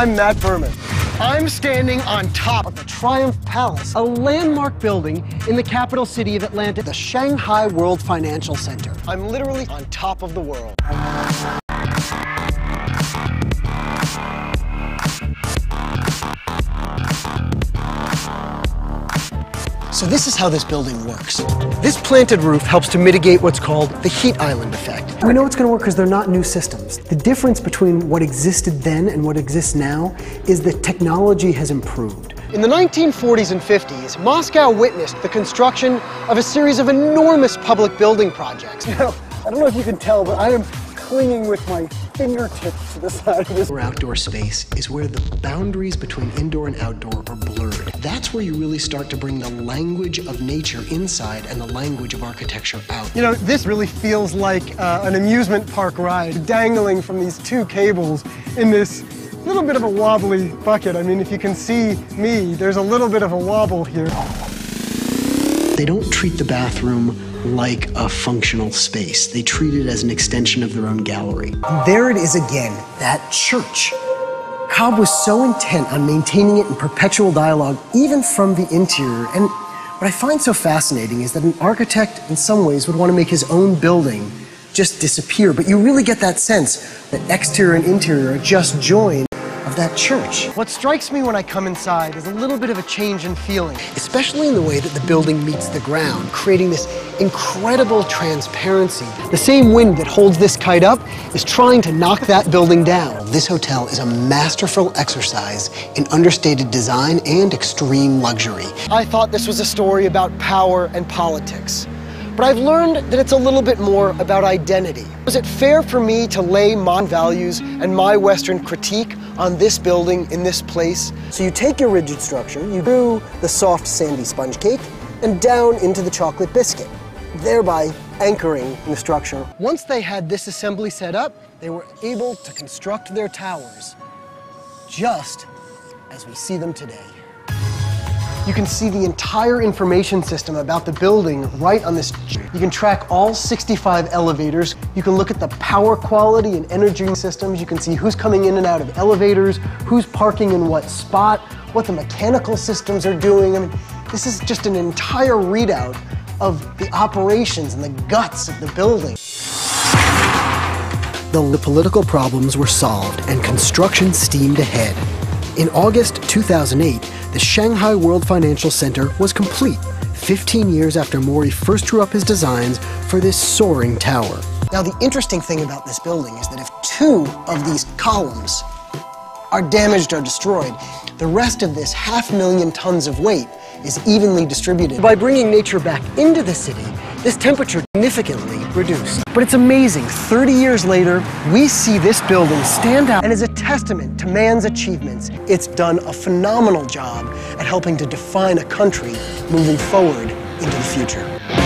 I'm Matt Berman. I'm standing on top of the Triumph Palace, a landmark building in the capital city of Atlanta, the Shanghai World Financial Center. I'm literally on top of the world. So this is how this building works. This planted roof helps to mitigate what's called the heat island effect. We know it's going to work because they're not new systems. The difference between what existed then and what exists now is that technology has improved. In the 1940s and 50s, Moscow witnessed the construction of a series of enormous public building projects. You know, I don't know if you can tell, but I am clinging with my fingertips to the side of this. Outdoor space is where the boundaries between indoor and outdoor are blurred. That's where you really start to bring the language of nature inside and the language of architecture out. You know, this really feels like an amusement park ride, dangling from these two cables in this little bit of a wobbly bucket. I mean, if you can see me, there's a little bit of a wobble here. They don't treat the bathroom like a functional space. They treat it as an extension of their own gallery. And there it is again, that church. Cobb was so intent on maintaining it in perpetual dialogue, even from the interior. And what I find so fascinating is that an architect, in some ways, would want to make his own building just disappear. But you really get that sense that exterior and interior are just joined of that church. What strikes me when I come inside is a little bit of a change in feeling, especially in the way that the building meets the ground, creating this incredible transparency. The same wind that holds this kite up is trying to knock that building down. This hotel is a masterful exercise in understated design and extreme luxury. I thought this was a story about power and politics. But I've learned that it's a little bit more about identity. Was it fair for me to lay my values and my Western critique on this building in this place? So you take your rigid structure, you do the soft sandy sponge cake, and down into the chocolate biscuit, thereby anchoring the structure. Once they had this assembly set up, they were able to construct their towers, just as we see them today. You can see the entire information system about the building right on this. You can track all 65 elevators. You can look at the power quality and energy systems. You can see who's coming in and out of elevators, who's parking in what spot, what the mechanical systems are doing. I mean, this is just an entire readout of the operations and the guts of the building. The political problems were solved and construction steamed ahead. In August 2008, the Shanghai World Financial Center was complete, 15 years after Mori first drew up his designs for this soaring tower. Now, the interesting thing about this building is that if two of these columns are damaged or destroyed, the rest of this 500,000 tons of weight is evenly distributed. By bringing nature back into the city, this temperature significantly reduced. But it's amazing, 30 years later, we see this building stand out and is a testament to man's achievements. It's done a phenomenal job at helping to define a country moving forward into the future.